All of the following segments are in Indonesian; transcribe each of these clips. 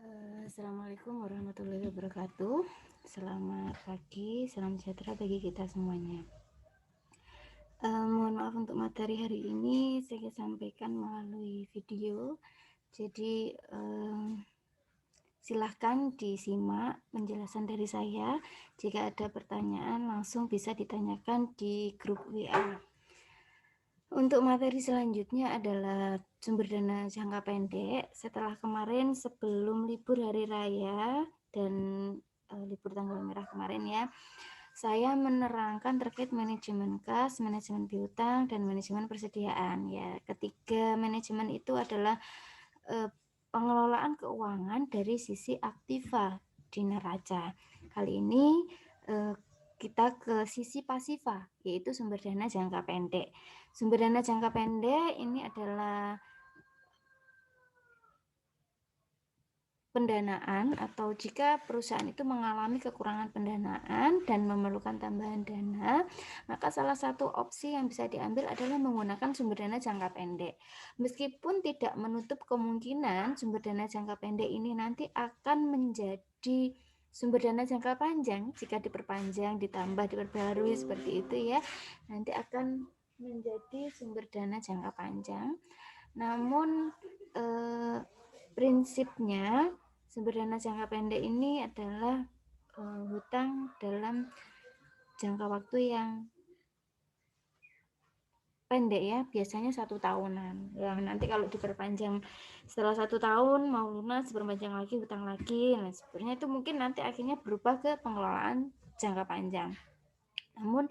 Assalamualaikum warahmatullahi wabarakatuh. Selamat pagi, salam sejahtera bagi kita semuanya. Mohon maaf untuk materi hari ini saya sampaikan melalui video. Jadi silahkan disimak penjelasan dari saya. Jika ada pertanyaan langsung bisa ditanyakan di grup WA. Untuk materi selanjutnya adalah sumber dana jangka pendek. Setelah kemarin sebelum libur hari raya dan libur tanggal merah kemarin ya, saya menerangkan terkait manajemen kas, manajemen piutang, dan manajemen persediaan ya. Ketiga manajemen itu adalah pengelolaan keuangan dari sisi aktiva di neraca. Kali ini kita ke sisi pasiva, yaitu sumber dana jangka pendek. Sumber dana jangka pendek ini adalah pendanaan atau jika perusahaan itu mengalami kekurangan pendanaan dan memerlukan tambahan dana, maka salah satu opsi yang bisa diambil adalah menggunakan sumber dana jangka pendek. Meskipun tidak menutup kemungkinan sumber dana jangka pendek ini nanti akan menjadi sumber dana jangka panjang jika diperpanjang, ditambah, diperbarui seperti itu ya, nanti akan menjadi sumber dana jangka panjang. Namun prinsipnya sumber dana jangka pendek ini adalah hutang dalam jangka waktu yang pendek ya, biasanya 1 tahunan. Yang nanti kalau diperpanjang setelah 1 tahun mau lunas, diperpanjang lagi, hutang lagi. Nah, sebenarnya itu mungkin nanti akhirnya berubah ke pengelolaan jangka panjang. Namun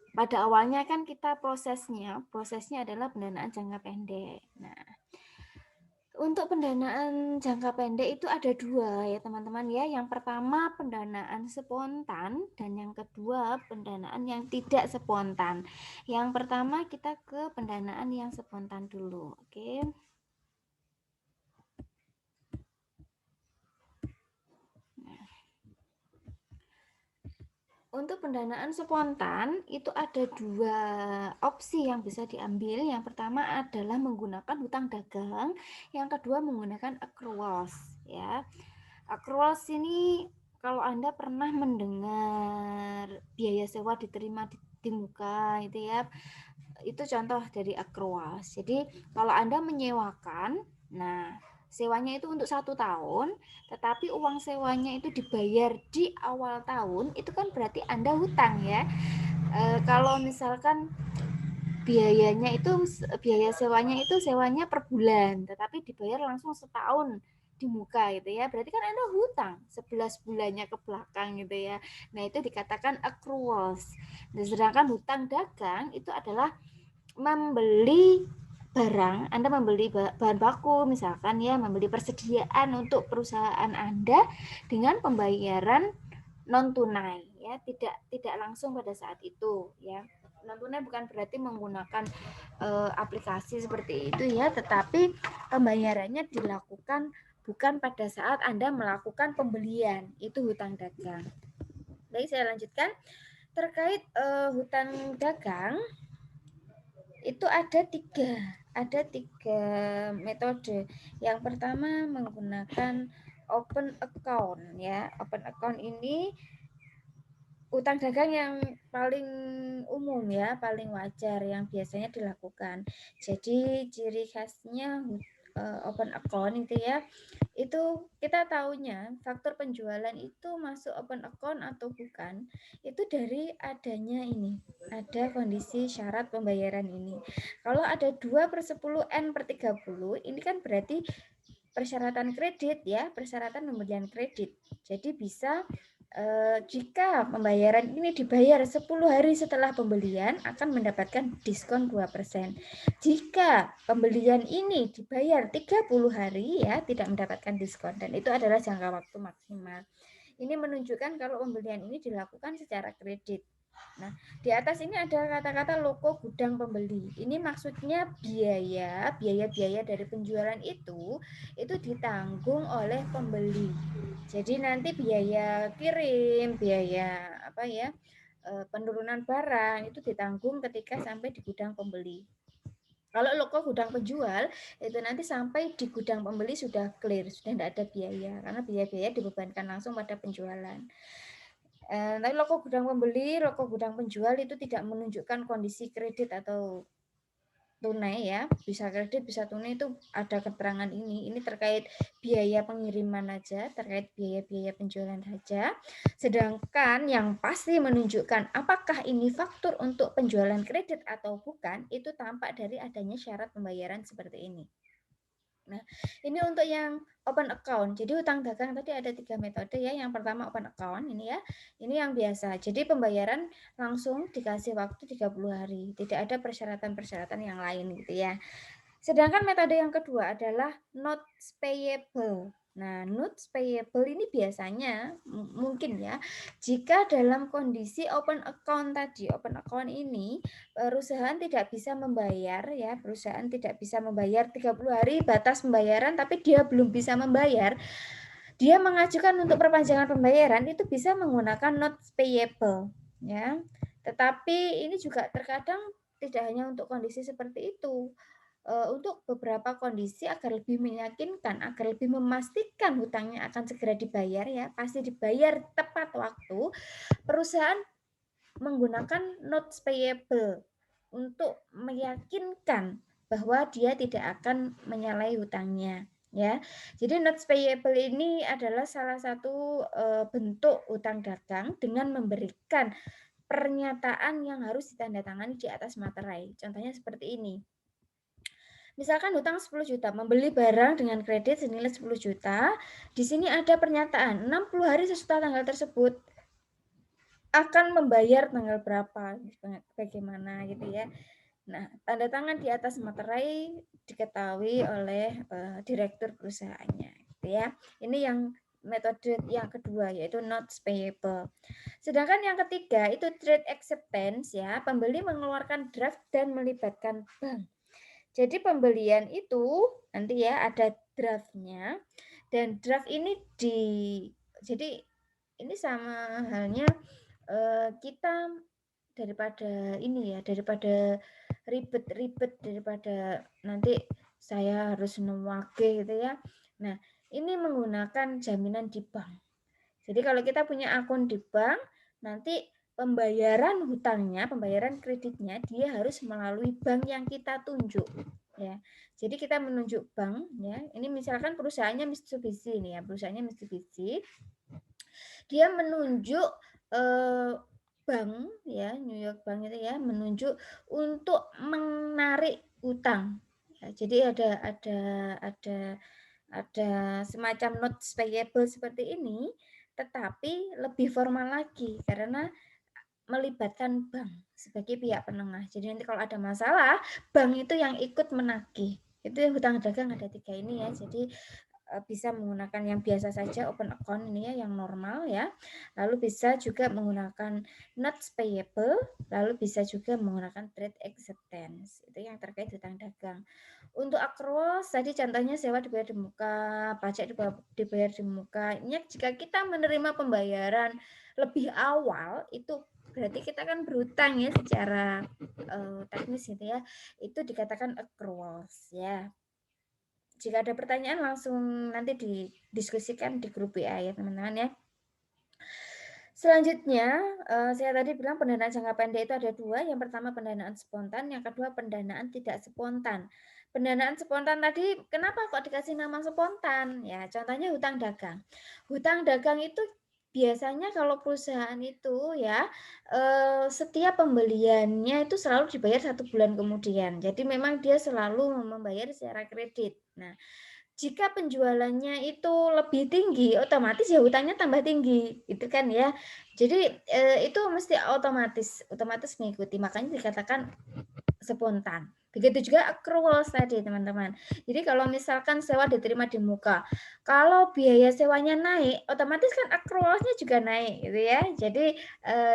pada awalnya kan kita prosesnya adalah pendanaan jangka pendek. Nah, untuk pendanaan jangka pendek itu ada 2 ya teman-teman ya. Yang pertama pendanaan spontan dan yang kedua pendanaan yang tidak spontan. Yang pertama kita ke pendanaan yang spontan dulu, oke. Untuk pendanaan spontan itu ada 2 opsi yang bisa diambil. Yang pertama adalah menggunakan hutang dagang, yang kedua menggunakan accruals ya. Accruals ini kalau Anda pernah mendengar biaya sewa diterima di muka itu ya, itu contoh dari accruals. Jadi kalau Anda menyewakan, nah sewanya itu untuk 1 tahun, tetapi uang sewanya itu dibayar di awal tahun, itu kan berarti Anda hutang ya. Kalau misalkan biayanya itu biaya sewanya per bulan, tetapi dibayar langsung setahun di muka gitu ya, berarti kan Anda hutang 11 bulannya ke belakang gitu ya. Nah itu dikatakan accruals. Nah, sedangkan hutang dagang itu adalah membeli barang, Anda membeli bahan baku misalkan ya, membeli persediaan untuk perusahaan Anda dengan pembayaran non tunai ya, tidak langsung pada saat itu ya. Non tunai bukan berarti menggunakan aplikasi seperti itu ya, tetapi pembayarannya dilakukan bukan pada saat Anda melakukan pembelian, itu hutang dagang. Baik, saya lanjutkan terkait hutang dagang. Itu ada tiga metode. Yang pertama menggunakan open account ya. Open account ini utang dagang yang paling umum ya, paling wajar yang biasanya dilakukan. Jadi ciri khasnya open account itu ya, itu kita tahunya faktor penjualan itu masuk open account atau bukan itu dari adanya ini, ada kondisi syarat pembayaran ini. Kalau ada 2/10 N/30, ini kan berarti persyaratan kredit ya, persyaratan pembelian kredit. Jadi bisa jika pembayaran ini dibayar 10 hari setelah pembelian akan mendapatkan diskon 2%. Jika pembelian ini dibayar 30 hari ya tidak mendapatkan diskon, dan itu adalah jangka waktu maksimal. Ini menunjukkan kalau pembelian ini dilakukan secara kredit. Nah, di atas ini ada kata-kata loko gudang pembeli. Ini maksudnya biaya dari penjualan itu ditanggung oleh pembeli. Jadi nanti biaya kirim, biaya penurunan barang itu ditanggung ketika sampai di gudang pembeli. Kalau loko gudang penjual itu nanti sampai di gudang pembeli sudah clear, sudah tidak ada biaya karena biaya-biaya dibebankan langsung pada penjualan. Tapi loko gudang pembeli, loko gudang penjual itu tidak menunjukkan kondisi kredit atau tunai ya, bisa kredit bisa tunai, itu ada keterangan ini terkait biaya pengiriman aja, terkait biaya-biaya penjualan saja. Sedangkan yang pasti menunjukkan apakah ini faktur untuk penjualan kredit atau bukan, itu tampak dari adanya syarat pembayaran seperti ini. Nah, ini untuk yang open account. Jadi hutang dagang tadi ada 3 metode ya. Yang pertama open account ini ya. Ini yang biasa. Jadi pembayaran langsung dikasih waktu 30 hari. Tidak ada persyaratan-persyaratan yang lain gitu ya. Sedangkan metode yang kedua adalah notes payable. Nah, notes payable ini biasanya mungkin ya, jika dalam kondisi open account tadi, open account ini perusahaan tidak bisa membayar ya, perusahaan tidak bisa membayar 30 hari batas pembayaran tapi dia belum bisa membayar, dia mengajukan untuk perpanjangan pembayaran itu bisa menggunakan notes payable ya. Tetapi ini juga terkadang tidak hanya untuk kondisi seperti itu. Untuk beberapa kondisi agar lebih meyakinkan, agar lebih memastikan hutangnya akan segera dibayar ya, pasti dibayar tepat waktu, perusahaan menggunakan notes payable untuk meyakinkan bahwa dia tidak akan menyalahi hutangnya ya. Jadi notes payable ini adalah salah satu bentuk hutang dagang dengan memberikan pernyataan yang harus ditandatangani di atas materai. Contohnya seperti ini. Misalkan hutang 10 juta, membeli barang dengan kredit senilai 10 juta. Di sini ada pernyataan 60 hari sesudah tanggal tersebut akan membayar tanggal berapa, bagaimana gitu ya. Nah, tanda tangan di atas materai diketahui oleh direktur perusahaannya gitu ya. Ini yang metode yang kedua yaitu notes payable. Sedangkan yang ketiga itu trade acceptance ya, pembeli mengeluarkan draft dan melibatkan bank. Jadi pembelian itu nanti ya ada draftnya dan draft ini jadi ini sama halnya kita daripada ini ya, daripada ribet-ribet, daripada nanti saya harus newake gitu ya. Nah, ini menggunakan jaminan di bank. Jadi kalau kita punya akun di bank, nanti pembayaran hutangnya, pembayaran kreditnya dia harus melalui bank yang kita tunjuk ya. Jadi kita menunjuk bank ya. Ini misalkan perusahaannya Mitsubishi ini ya, perusahaannya Mitsubishi. Dia menunjuk bank ya, New York Bank itu ya, menunjuk untuk menarik utang. Ya, jadi ada semacam notes payable seperti ini, tetapi lebih formal lagi karena melibatkan bank sebagai pihak penengah. Jadi nanti kalau ada masalah, bank itu yang ikut menagih. Itu hutang dagang ada 3 ini ya. Jadi bisa menggunakan yang biasa saja open account ini ya, yang normal ya. Lalu bisa juga menggunakan notes payable, lalu bisa juga menggunakan trade acceptance. Itu yang terkait hutang dagang. Untuk akros tadi contohnya sewa dibayar di muka, pajak dibayar di muka. Ini jika kita menerima pembayaran lebih awal itu berarti kita kan berhutang ya secara teknis gitu ya. Itu dikatakan accruals ya. Jika ada pertanyaan langsung nanti didiskusikan di grup WA ya teman-teman ya. Selanjutnya, saya tadi bilang pendanaan jangka pendek itu ada 2, yang pertama pendanaan spontan, yang kedua pendanaan tidak spontan. Pendanaan spontan tadi kenapa kok dikasih nama spontan? Ya contohnya hutang dagang. Hutang dagang itu biasanya kalau perusahaan itu ya, setiap pembeliannya itu selalu dibayar 1 bulan kemudian. Jadi memang dia selalu membayar secara kredit. Nah, jika penjualannya itu lebih tinggi, otomatis ya hutangnya tambah tinggi, gitu kan ya. Jadi, itu mesti otomatis mengikuti, makanya dikatakan spontan. Begitu juga accruals tadi teman-teman. Jadi kalau misalkan sewa diterima di muka, kalau biaya sewanya naik, otomatis kan accrualsnya juga naik gitu ya. Jadi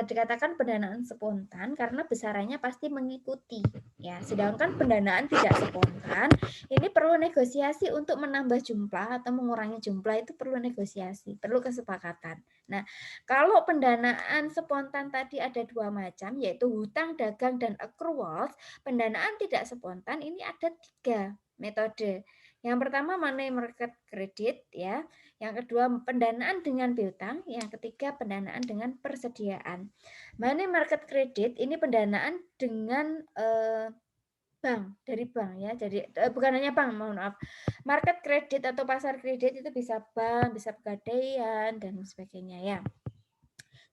dikatakan pendanaan spontan karena besarannya pasti mengikuti ya. Sedangkan pendanaan tidak spontan ini perlu negosiasi untuk menambah jumlah atau mengurangi jumlah itu perlu negosiasi, perlu kesepakatan. Nah, kalau pendanaan spontan tadi ada 2 macam yaitu hutang dagang dan accruals. Pendanaan tidak tidak spontan ini ada 3 metode. Yang pertama money market credit ya, yang kedua pendanaan dengan piutang, yang ketiga pendanaan dengan persediaan. Money market credit ini pendanaan dengan bank, dari bank ya. Jadi bukan hanya bank, mohon maaf. Market kredit atau pasar kredit itu bisa bank, bisa pegadaian dan sebagainya ya.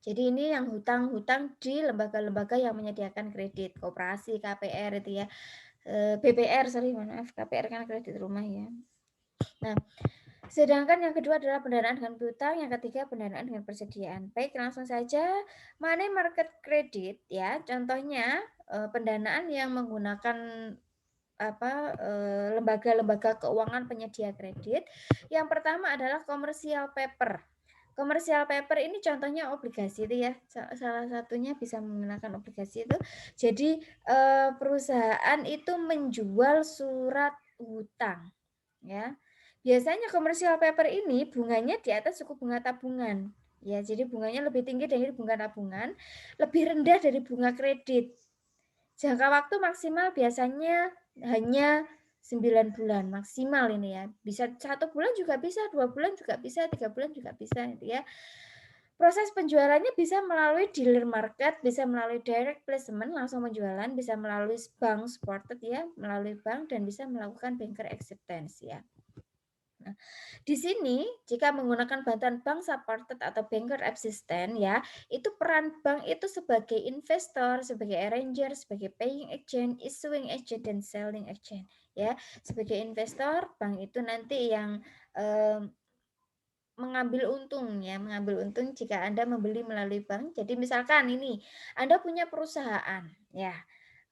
Jadi ini yang hutang-hutang di lembaga-lembaga yang menyediakan kredit, koperasi, KPR itu ya. BPR, sorry, maaf, KPR kan kredit rumah ya. Nah, sedangkan yang kedua adalah pendanaan dengan piutang, yang ketiga pendanaan dengan persediaan. Baik, langsung saja money market credit ya. Contohnya pendanaan yang menggunakan lembaga-lembaga keuangan penyedia kredit. Yang pertama adalah commercial paper. Commercial paper ini contohnya obligasi itu ya. Salah satunya bisa menggunakan obligasi itu. Jadi perusahaan itu menjual surat hutang ya. Biasanya commercial paper ini bunganya di atas suku bunga tabungan. Ya, jadi bunganya lebih tinggi dari bunga tabungan, lebih rendah dari bunga kredit. Jangka waktu maksimal biasanya hanya 9 bulan maksimal ini ya. Bisa 1 bulan juga bisa, 2 bulan juga bisa, 3 bulan juga bisa gitu ya. Proses penjualannya bisa melalui dealer market, bisa melalui direct placement langsung penjualan, bisa melalui bank supported ya, melalui bank dan bisa melakukan banker acceptance ya. Nah, di sini jika menggunakan bantuan bank supported atau banker assistant ya, itu peran bank itu sebagai investor, sebagai arranger, sebagai paying agent, issuing agent dan selling agent ya. Sebagai investor, bank itu nanti yang mengambil untung ya, mengambil untung jika Anda membeli melalui bank. Jadi misalkan ini Anda punya perusahaan ya.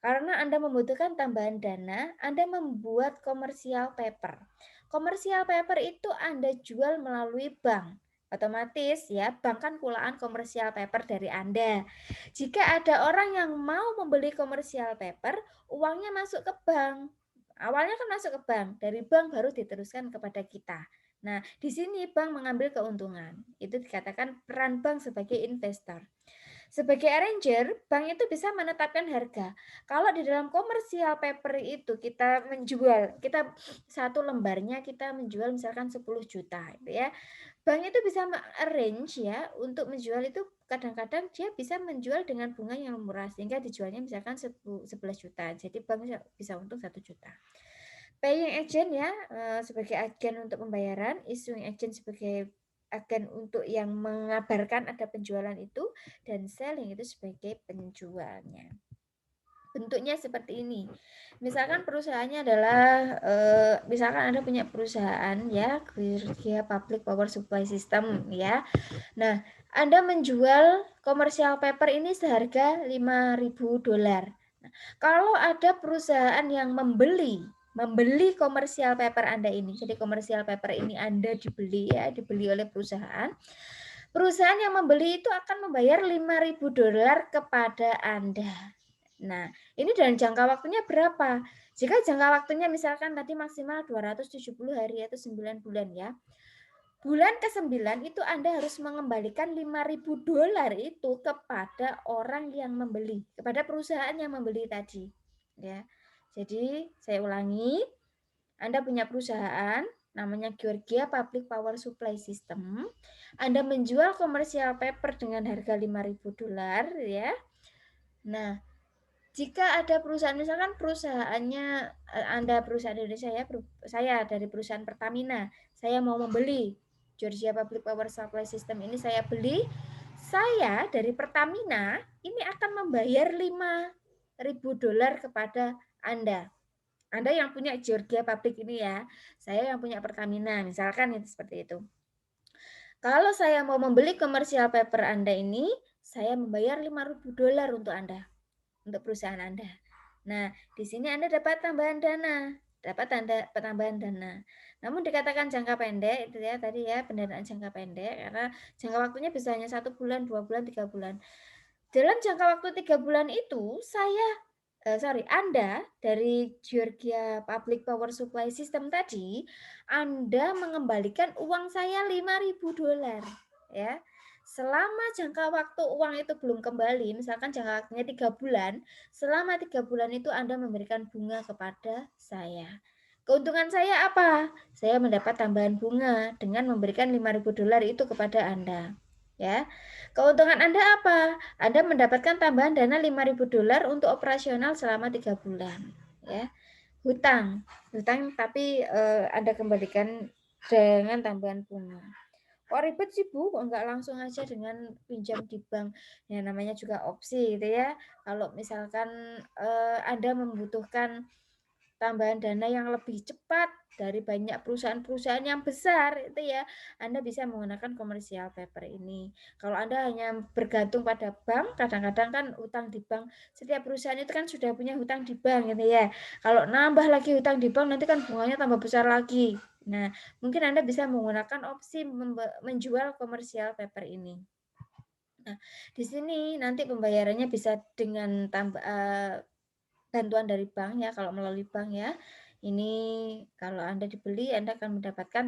Karena Anda membutuhkan tambahan dana, Anda membuat commercial paper. Commercial paper itu Anda jual melalui bank. Otomatis ya, bank kan kulaan commercial paper dari Anda. Jika ada orang yang mau membeli commercial paper, uangnya masuk ke bank. Awalnya kan masuk ke bank, dari bank baru diteruskan kepada kita. Nah, di sini bank mengambil keuntungan. Itu dikatakan peran bank sebagai investor. Sebagai arranger, bank itu bisa menetapkan harga. Kalau di dalam commercial paper itu kita menjual, kita satu lembarnya kita menjual misalkan 10 juta gitu ya. Bank itu bisa arrange ya untuk menjual itu kadang-kadang dia bisa menjual dengan bunga yang murah sehingga dijualnya misalkan 11 juta. Jadi bank bisa untung 1 juta. Paying agent ya sebagai agen untuk pembayaran, issuing agent sebagai agen untuk yang mengabarkan ada penjualan itu, dan selling itu sebagai penjualnya. Bentuknya seperti ini. Misalkan perusahaannya adalah misalkan Anda punya perusahaan ya, Georgia Public Power Supply System ya. Nah, Anda menjual commercial paper ini seharga $5.000. Nah, kalau ada perusahaan yang membeli komersial paper Anda ini. Jadi komersial paper ini Anda dibeli ya, dibeli oleh perusahaan. Perusahaan yang membeli itu akan membayar $5.000 kepada Anda. Nah, ini dan jangka waktunya berapa? Jika jangka waktunya misalkan tadi maksimal 270 hari atau 9 bulan ya. Bulan ke-9 itu Anda harus mengembalikan $5.000 itu kepada orang yang membeli, kepada perusahaan yang membeli tadi. Ya. Jadi, saya ulangi, Anda punya perusahaan namanya Georgia Public Power Supply System. Anda menjual commercial paper dengan harga $5.000 ya. Nah, jika ada perusahaan misalkan perusahaannya Anda perusahaan Indonesia ya, saya dari perusahaan Pertamina, saya mau membeli Georgia Public Power Supply System ini saya beli, saya dari Pertamina ini akan membayar $5.000 kepada Anda. Anda yang punya Georgia Public ini ya, saya yang punya Pertamina, misalkan itu seperti itu. Kalau saya mau membeli commercial paper Anda ini, saya membayar $5.000 untuk Anda, untuk perusahaan Anda. Nah, di sini Anda dapat tambahan dana, tambahan dana. Namun dikatakan jangka pendek itu ya tadi ya pendanaan jangka pendek karena jangka waktunya bisa hanya 1 bulan, 2 bulan, 3 bulan. Dalam jangka waktu 3 bulan itu Anda dari Georgia Public Power Supply System tadi, Anda mengembalikan uang saya $5.000 ya. Selama jangka waktu uang itu belum kembali, misalkan jangka waktunya 3 bulan, selama 3 bulan itu Anda memberikan bunga kepada saya. Keuntungan saya apa? Saya mendapat tambahan bunga dengan memberikan $5.000 itu kepada Anda. Ya. Keuntungan Anda apa? Anda mendapatkan tambahan dana $5.000 untuk operasional selama 3 bulan. Ya. Hutang tapi Anda kembalikan dengan tambahan bunga. Kok ribet sih Bu, kok nggak langsung aja dengan pinjam di bank? Ya namanya juga opsi gitu ya. Kalau misalkan Anda membutuhkan tambahan dana yang lebih cepat dari banyak perusahaan-perusahaan yang besar itu ya, Anda bisa menggunakan commercial paper ini. Kalau Anda hanya bergantung pada bank, kadang-kadang kan utang di bank, setiap perusahaan itu kan sudah punya hutang di bank gitu ya. Kalau nambah lagi hutang di bank nanti kan bunganya tambah besar lagi. Nah, mungkin Anda bisa menggunakan opsi menjual commercial paper ini. Nah, di sini nanti pembayarannya bisa dengan bantuan dari bank ya, kalau melalui bank ya. Ini kalau Anda dibeli, Anda akan mendapatkan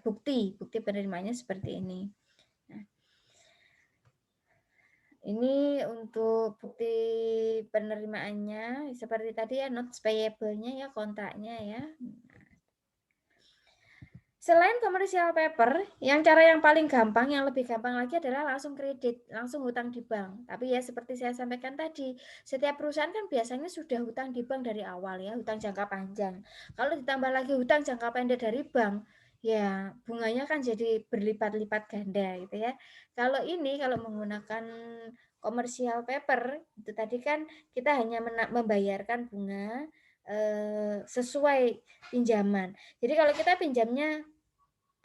bukti penerimaannya seperti ini. Nah, ini untuk bukti penerimaannya seperti tadi ya, notes payable-nya ya, kontraknya ya. Selain commercial paper, cara yang paling gampang, yang lebih gampang lagi adalah langsung kredit, langsung hutang di bank. Tapi ya seperti saya sampaikan tadi, setiap perusahaan kan biasanya sudah hutang di bank dari awal ya, hutang jangka panjang. Kalau ditambah lagi hutang jangka pendek dari bank, ya bunganya kan jadi berlipat-lipat ganda gitu ya. Kalau menggunakan commercial paper, itu tadi kan kita hanya membayarkan bunga sesuai pinjaman. Jadi kalau kita pinjamnya,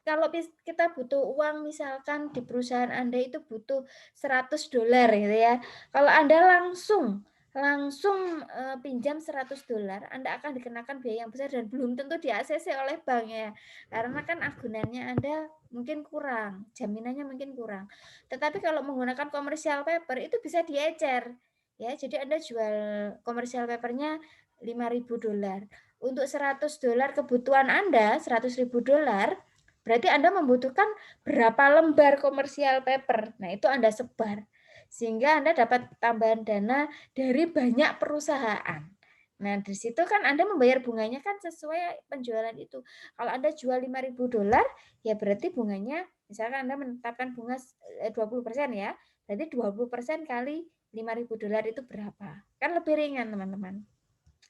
kalau kita butuh uang misalkan di perusahaan Anda itu butuh $100 gitu ya. Kalau Anda langsung pinjam $100, Anda akan dikenakan biaya yang besar dan belum tentu di-ACC oleh bank ya. Karena kan agunannya Anda mungkin kurang, jaminannya mungkin kurang. Tetapi kalau menggunakan commercial paper itu bisa diecer. Ya, jadi Anda jual commercial papernya $5.000. Untuk $100 kebutuhan Anda, $100.000, berarti Anda membutuhkan berapa lembar commercial paper. Nah, itu Anda sebar. Sehingga Anda dapat tambahan dana dari banyak perusahaan. Nah, di situ kan Anda membayar bunganya kan sesuai penjualan itu. Kalau Anda jual $5.000, ya berarti bunganya, misalkan Anda menetapkan bunga 20% ya, berarti 20% kali $5.000 itu berapa? Kan lebih ringan, teman-teman.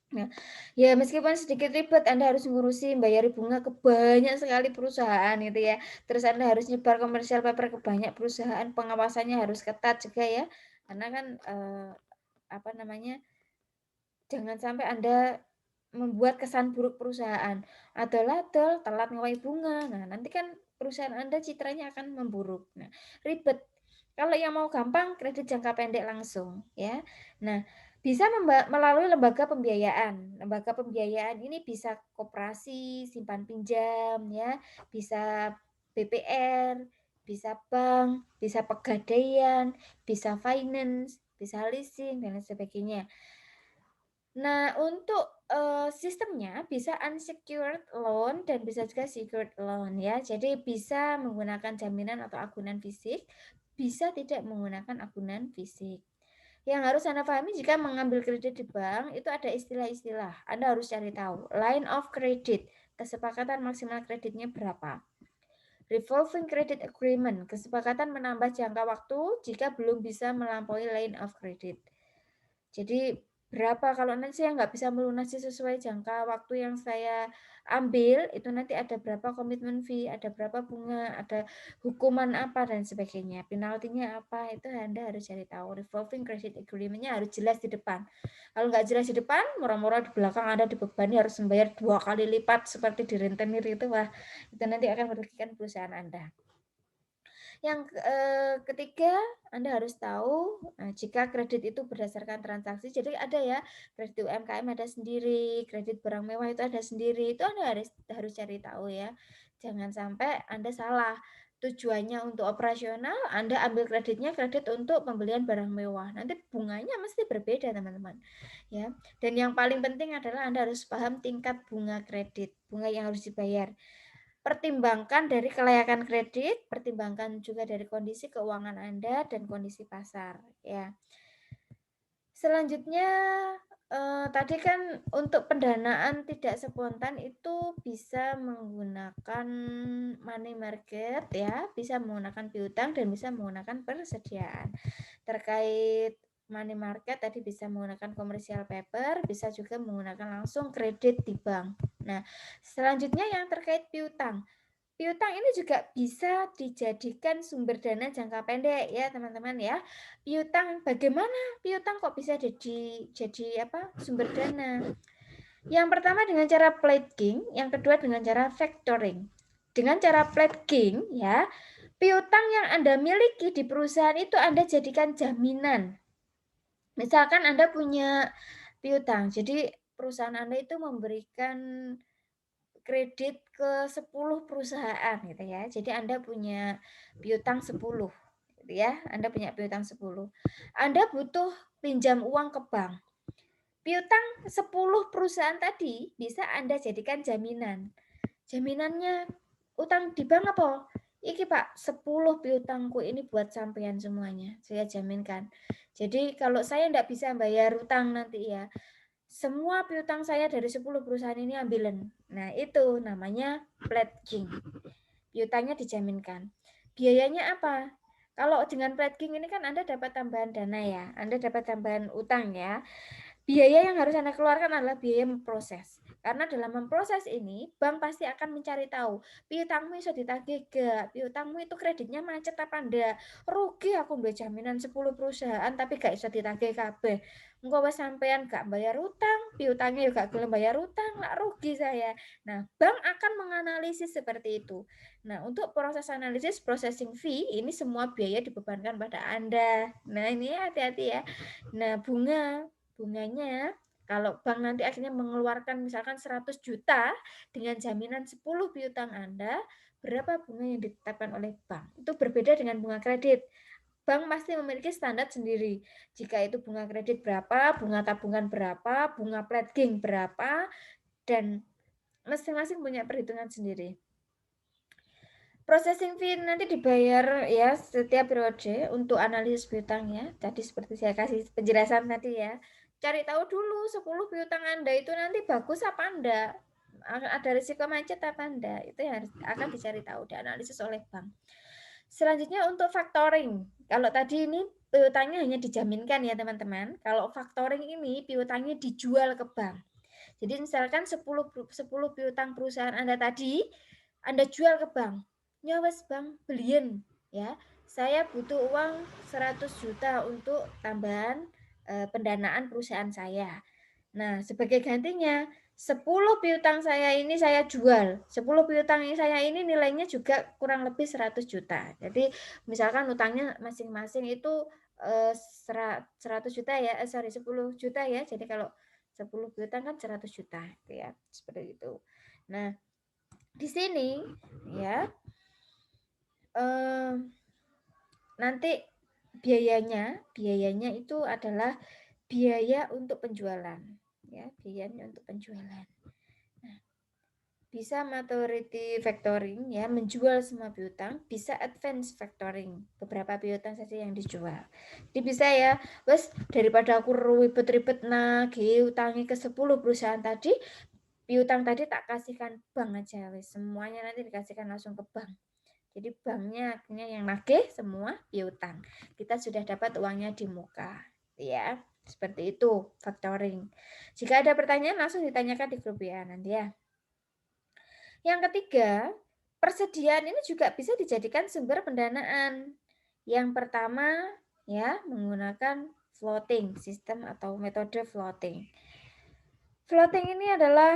Nah, ya meskipun sedikit ribet, Anda harus ngurusin bayar bunga ke banyak sekali perusahaan gitu ya. Terus Anda harus nyebar commercial paper ke banyak perusahaan, pengawasannya harus ketat juga ya. Karena kan jangan sampai Anda membuat kesan buruk perusahaan. Adol-adol, telat ngewai bunga. Nah, nanti kan perusahaan Anda citranya akan memburuk. Nah, ribet. Kalau yang mau gampang, kredit jangka pendek langsung ya. Nah, bisa melalui lembaga pembiayaan. Lembaga pembiayaan ini bisa koperasi, simpan pinjam ya, bisa BPR, bisa bank, bisa pegadaian, bisa finance, bisa leasing dan lain sebagainya. Nah, untuk sistemnya bisa unsecured loan dan bisa juga secured loan ya. Jadi bisa menggunakan jaminan atau agunan fisik, bisa tidak menggunakan agunan fisik. Yang harus Anda pahami jika mengambil kredit di bank itu ada istilah-istilah. Anda harus cari tahu. Line of credit, kesepakatan maksimal kreditnya berapa. Revolving credit agreement, kesepakatan menambah jangka waktu jika belum bisa melampaui line of credit. Jadi berapa, kalau nanti saya nggak bisa melunasi sesuai jangka waktu yang saya ambil, itu nanti ada berapa komitmen fee, ada berapa bunga, ada hukuman apa dan sebagainya, penaltinya apa, itu Anda harus cari tahu. Revolving credit agreement-nya harus jelas di depan. Kalau nggak jelas di depan, murah-murah di belakang Anda dibebani harus membayar 2 kali lipat seperti di rentenir itu, wah itu nanti akan merugikan perusahaan Anda. Yang ketiga, Anda harus tahu jika kredit itu berdasarkan transaksi. Jadi ada ya, kredit UMKM ada sendiri, kredit barang mewah itu ada sendiri. Itu Anda harus cari tahu ya. Jangan sampai Anda salah. Tujuannya untuk operasional, Anda ambil kreditnya kredit untuk pembelian barang mewah. Nanti bunganya mesti berbeda, teman-teman. Ya. Dan yang paling penting adalah Anda harus paham tingkat bunga kredit, bunga yang harus dibayar. Pertimbangkan dari kelayakan kredit, pertimbangkan juga dari kondisi keuangan Anda dan kondisi pasar, ya. Selanjutnya, tadi kan untuk pendanaan tidak spontan itu bisa menggunakan money market ya, bisa menggunakan piutang dan bisa menggunakan persediaan. Terkait money market tadi bisa menggunakan commercial paper, bisa juga menggunakan langsung kredit di bank. Nah, selanjutnya yang terkait piutang. Piutang ini juga bisa dijadikan sumber dana jangka pendek ya, teman-teman ya. Piutang bagaimana piutang kok bisa jadi sumber dana? Yang pertama dengan cara pledging, yang kedua dengan cara factoring. Dengan cara pledging ya, piutang yang Anda miliki di perusahaan itu Anda jadikan jaminan. Misalkan Anda punya piutang, jadi perusahaan Anda itu memberikan kredit ke 10 perusahaan gitu ya. Jadi Anda punya piutang 10 gitu ya. Anda punya piutang 10. Anda butuh pinjam uang ke bank. Piutang 10 perusahaan tadi bisa Anda jadikan jaminan. Jaminannya utang di bank apa? Iki Pak, 10 piutangku ini buat sampean semuanya. Saya jaminkan. Jadi kalau saya tidak bisa bayar utang nanti ya, semua piutang saya dari 10 perusahaan ini ambilen. Nah, itu namanya pledging. Piutangnya dijaminkan. Biayanya apa? Kalau dengan pledging ini kan Anda dapat tambahan dana ya, Anda dapat tambahan utang ya. Biaya yang harus Anda keluarkan adalah biaya memproses. Karena dalam memproses ini, bank pasti akan mencari tahu, piutangmu iso ditagih gak? Piutangmu itu kreditnya macet apa ndak? Rugi aku mbek jaminan 10 perusahaan tapi gak iso ditagih kabeh. Engko wis sampean gak bayar utang, piutangnya juga gelem bayar utang, lah rugi saya. Nah, bank akan menganalisis seperti itu. Nah, untuk proses analisis processing fee ini semua biaya dibebankan pada Anda. Nah, ini hati-hati ya. Nah, bunganya kalau bank nanti akhirnya mengeluarkan misalkan 100 juta dengan jaminan 10 piutang Anda, berapa bunga yang ditetapkan oleh bank? Itu berbeda dengan bunga kredit. Bank pasti memiliki standar sendiri. Jika itu bunga kredit berapa, bunga tabungan berapa, bunga pledging berapa, dan masing-masing punya perhitungan sendiri. Processing fee nanti dibayar ya setiap periode untuk analisis piutangnya. Tadi seperti saya kasih penjelasan tadi ya. Cari tahu dulu 10 piutang Anda itu nanti bagus apa enggak. Ada risiko macet apa enggak. Itu yang akan dicari tahu, dianalisis oleh bank. Selanjutnya untuk factoring. Kalau tadi ini piutangnya hanya dijaminkan ya teman-teman. Kalau factoring ini piutangnya dijual ke bank. Jadi misalkan 10 piutang perusahaan Anda tadi Anda jual ke bank. Ya wes Bang, beliin ya. Saya butuh uang 100 juta untuk tambahan pendanaan perusahaan saya. Nah, sebagai gantinya 10 piutang saya ini saya jual. 10 piutang saya ini nilainya juga kurang lebih 100 juta. Jadi misalkan utangnya masing-masing itu 100 juta ya, 10 juta ya. Jadi kalau 10 piutang kan 100 juta gitu ya. Seperti itu. Nah, di sini ya nanti biayanya itu adalah biaya untuk penjualan ya, biayanya untuk penjualan. Nah, bisa maturity factoring ya, menjual semua piutang, bisa advance factoring, beberapa piutang saja yang dijual. Jadi bisa ya, wes daripada aku ribet-ribet nagih utangi ke 10 perusahaan tadi, piutang tadi tak kasihkan bank aja wes, semuanya nanti dikasihkan langsung ke bank. Jadi banknya akhirnya yang nagih semua piutang. Kita sudah dapat uangnya di muka, ya. Seperti itu factoring. Jika ada pertanyaan langsung ditanyakan di grup ya nanti ya. Yang ketiga, persediaan ini juga bisa dijadikan sumber pendanaan. Yang pertama ya menggunakan floating sistem atau metode floating. Floating ini adalah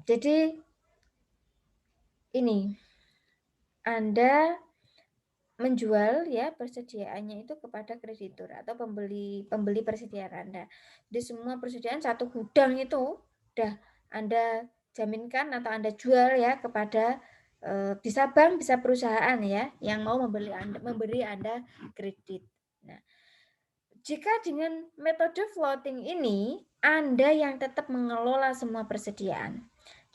jadi ini Anda menjual ya persediaannya itu kepada kreditur atau pembeli persediaan Anda. Jadi semua persediaan satu gudang itu udah Anda jaminkan atau Anda jual ya kepada bisa bank, bisa perusahaan ya yang mau memberi Anda kredit. Nah, jika dengan metode floating ini Anda yang tetap mengelola semua persediaan.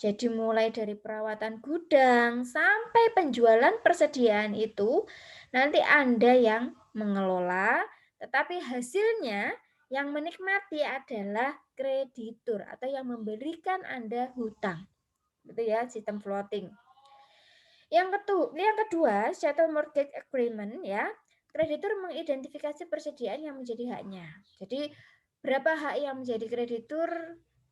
Jadi mulai dari perawatan gudang sampai penjualan persediaan itu nanti Anda yang mengelola, tetapi hasilnya yang menikmati adalah kreditur atau yang memberikan Anda hutang. Gitu ya, sistem floating. Yang kedua, settle mortgage agreement ya. Kreditur mengidentifikasi persediaan yang menjadi haknya. Jadi berapa hak yang menjadi kreditur,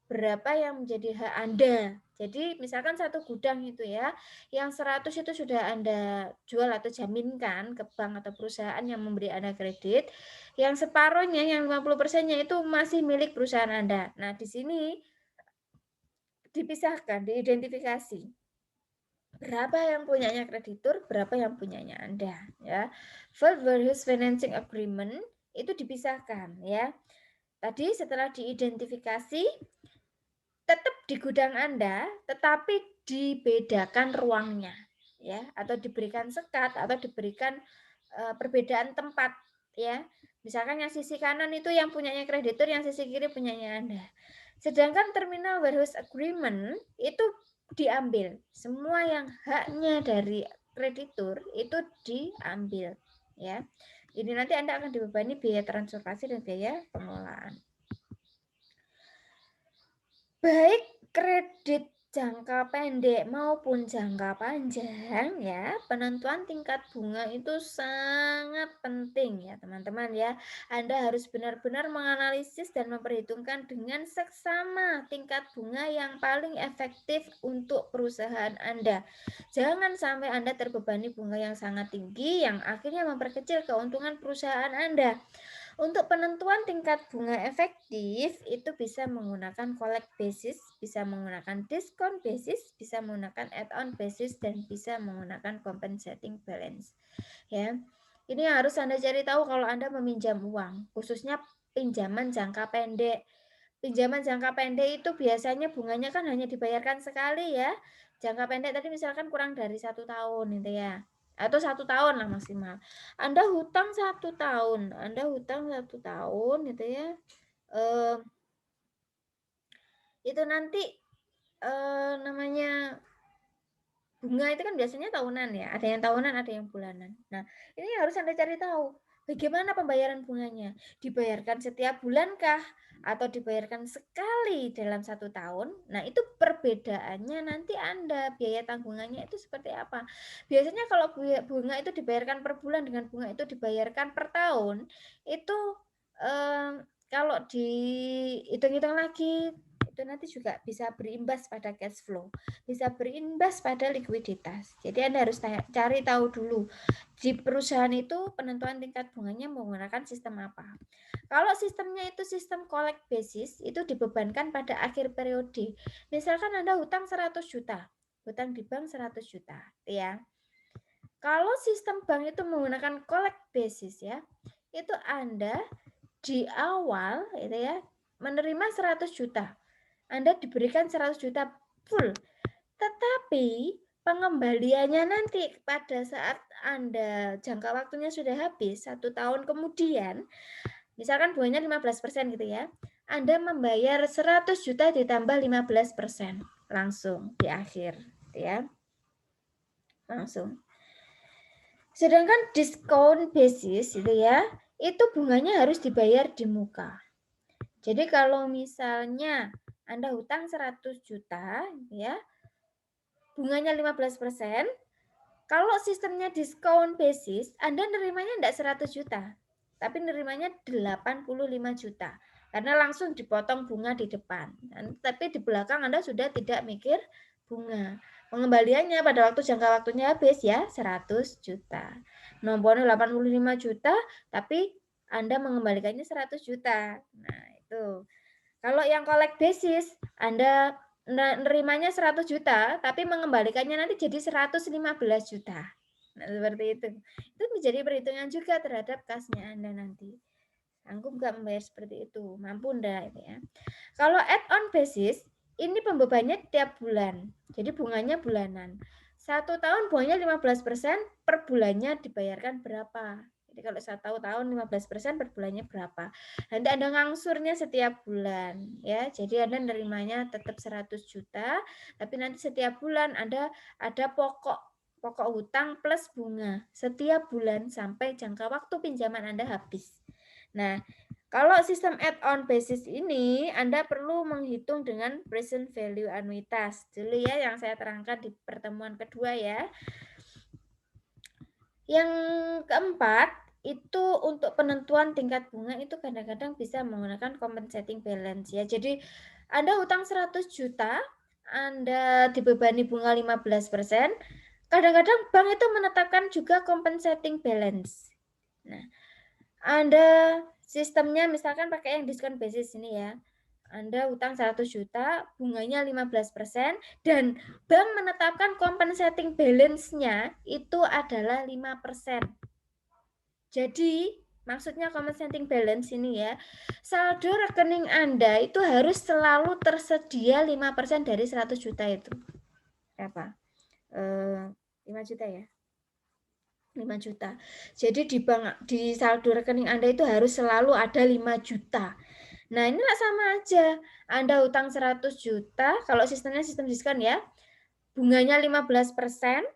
berapa yang menjadi hak Anda. Jadi misalkan satu gudang itu ya, yang 100 itu sudah Anda jual atau jaminkan ke bank atau perusahaan yang memberi Anda kredit, yang separohnya, yang 50%-nya itu masih milik perusahaan Anda. Nah, di sini dipisahkan, diidentifikasi. Berapa yang punyanya kreditur, berapa yang punyanya Anda, ya. Full versus financing agreement itu dipisahkan, ya. Tadi setelah diidentifikasi, tetap di gudang Anda, tetapi dibedakan ruangnya, ya, atau diberikan sekat atau diberikan perbedaan tempat, ya. Misalkan yang sisi kanan itu yang punyanya kreditur, yang sisi kiri punyanya Anda. Sedangkan terminal warehouse agreement itu diambil. Semua yang haknya dari kreditur itu diambil, ya. Ini nanti Anda akan dibebani biaya transportasi dan biaya pengelolaan. Baik kredit jangka pendek maupun jangka panjang ya, penentuan tingkat bunga itu sangat penting ya teman-teman ya. Anda harus benar-benar menganalisis dan memperhitungkan dengan seksama tingkat bunga yang paling efektif untuk perusahaan Anda. Jangan sampai Anda terbebani bunga yang sangat tinggi yang akhirnya memperkecil keuntungan perusahaan Anda. Untuk penentuan tingkat bunga efektif itu bisa menggunakan collect basis, bisa menggunakan discount basis, bisa menggunakan add-on basis, dan bisa menggunakan compensating balance. Ya, ini harus Anda cari tahu kalau Anda meminjam uang, khususnya pinjaman jangka pendek. Pinjaman jangka pendek itu biasanya bunganya kan hanya dibayarkan sekali ya. Jangka pendek tadi misalkan kurang dari 1 tahun itu ya. Atau 1 tahun lah maksimal. Anda hutang 1 tahun. Anda hutang 1 tahun gitu ya. Itu nanti namanya bunga itu kan biasanya tahunan ya. Ada yang tahunan, ada yang bulanan. Nah, ini harus Anda cari tahu. Bagaimana pembayaran bunganya? Dibayarkan setiap bulankah? Atau dibayarkan sekali dalam 1 tahun? Nah, itu perbedaannya nanti Anda, biaya tanggungannya itu seperti apa. Biasanya kalau bunga itu dibayarkan per bulan dengan bunga itu dibayarkan per tahun, itu kalau dihitung-hitung lagi, itu nanti juga bisa berimbas pada cash flow, bisa berimbas pada likuiditas. Jadi Anda harus cari tahu dulu di perusahaan itu penentuan tingkat bunganya menggunakan sistem apa. Kalau sistemnya itu sistem collect basis, itu dibebankan pada akhir periode. Misalkan Anda hutang 100 juta, hutang di bank 100 juta, ya. Kalau sistem bank itu menggunakan collect basis ya, itu Anda di awal itu ya menerima 100 juta. Anda diberikan 100 juta full. Tetapi pengembaliannya nanti pada saat Anda jangka waktunya sudah habis 1 tahun kemudian, misalkan bunganya 15% gitu ya, Anda membayar 100 juta ditambah 15% langsung di akhir ya. Langsung. Sedangkan diskon basis itu ya, itu bunganya harus dibayar di muka. Jadi kalau misalnya Anda hutang 100 juta ya, bunganya 15%, kalau sistemnya diskon basis, Anda nerimanya enggak 100 juta, tapi nerimanya 85 juta. Karena langsung dipotong bunga di depan. Tapi di belakang Anda sudah tidak mikir bunga. Pengembaliannya pada waktu jangka waktunya habis ya 100 juta. Nomornya 85 juta, tapi Anda mengembalikannya 100 juta. Nah, itu. Kalau yang collect basis, Anda nerimanya 100 juta, tapi mengembalikannya nanti jadi 115 juta. Nah, seperti itu. Itu menjadi perhitungan juga terhadap kasnya Anda nanti. Sanggup nggak membayar seperti itu? Mampu enggak? Itu ya. Kalau add-on basis, ini pembebannya tiap bulan. Jadi bunganya bulanan. 1 tahun bunganya 15%, per bulannya dibayarkan berapa? Jadi kalau 1 tahun 15% per bulannya berapa. Nanti Anda ngangsurnya setiap bulan ya. Jadi Anda nerimanya tetap 100 juta, tapi nanti setiap bulan Anda ada pokok hutang plus bunga setiap bulan sampai jangka waktu pinjaman Anda habis. Nah, kalau sistem add-on basis ini Anda perlu menghitung dengan present value anuitas. Dulu ya yang saya terangkan di pertemuan kedua ya. Yang keempat, itu untuk penentuan tingkat bunga itu kadang-kadang bisa menggunakan compensating balance ya. Jadi Anda utang 100 juta, Anda dibebani bunga 15%, kadang-kadang bank itu menetapkan juga compensating balance. Nah, Anda sistemnya misalkan pakai yang diskon basis ini ya. Anda utang 100 juta, bunganya 15%, dan bank menetapkan compensating balance-nya itu adalah 5%. Jadi, maksudnya compensating balance ini ya, saldo rekening Anda itu harus selalu tersedia 5% dari 100 juta itu. Apa? 5 juta ya? 5 juta. Jadi di saldo rekening Anda itu harus selalu ada 5 juta. Nah, inilah sama aja. Anda utang 100 juta, kalau sistemnya sistem diskon ya, bunganya 15%,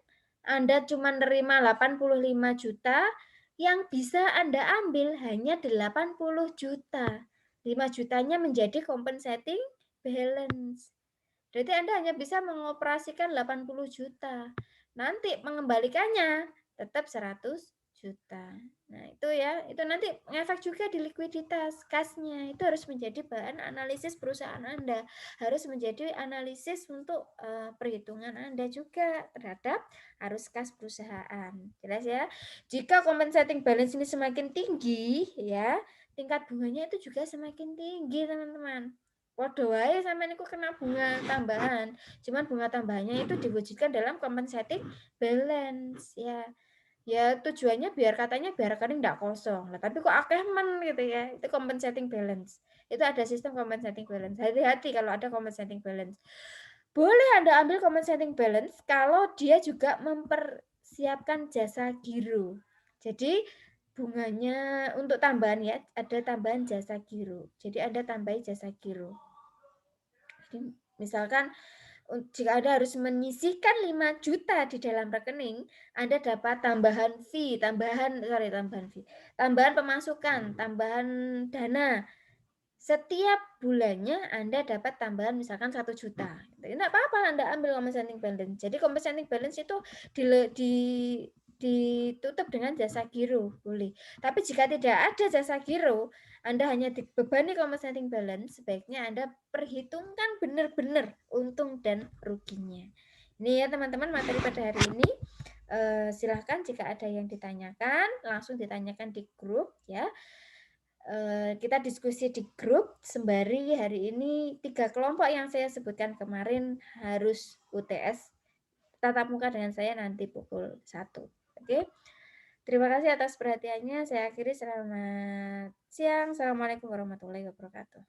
Anda cuma nerima 85 juta, yang bisa Anda ambil hanya 80 juta. 5 jutanya menjadi compensating balance. Berarti Anda hanya bisa mengoperasikan 80 juta. Nanti mengembalikannya tetap 100 juta. Nah, itu ya, itu nanti ngefek juga di likuiditas kasnya. Itu harus menjadi bahan analisis perusahaan Anda. Harus menjadi analisis untuk perhitungan Anda juga terhadap arus kas perusahaan. Jelas ya? Jika compensating balance ini semakin tinggi, ya, tingkat bunganya itu juga semakin tinggi, teman-teman. Waduh wae sampean niku kena bunga tambahan. Cuman bunga tambahannya itu diwujudkan dalam compensating balance ya. Ya tujuannya biar katanya biar rekening enggak kosong. Nah, tapi kok akeh men gitu ya. Itu compensating balance. Itu ada sistem compensating balance. Hati-hati kalau ada compensating balance. Boleh Anda ambil compensating balance kalau dia juga mempersiapkan jasa giro. Jadi bunganya untuk tambahan ya, ada tambahan jasa giro. Jadi Anda tambahi jasa giro. Jadi misalkan jika Anda harus menyisihkan 5 juta di dalam rekening, Anda dapat tambahan pemasukan, tambahan dana. Setiap bulannya Anda dapat tambahan misalkan 1 juta. Tidak apa-apa Anda ambil compensating balance. Jadi compensating balance itu ditutup dengan jasa giro, boleh. Tapi jika tidak ada jasa giro, Anda hanya dibebani compensating balance, sebaiknya Anda perhitungkan benar-benar untung dan ruginya. Ini ya teman-teman materi pada hari ini. Silahkan jika ada yang ditanyakan, langsung ditanyakan di grup ya. Kita diskusi di grup sembari hari ini 3 kelompok yang saya sebutkan kemarin harus UTS tatap muka dengan saya nanti pukul 1. Oke. Terima kasih atas perhatiannya. Saya akhiri, selamat siang. Assalamualaikum warahmatullahi wabarakatuh.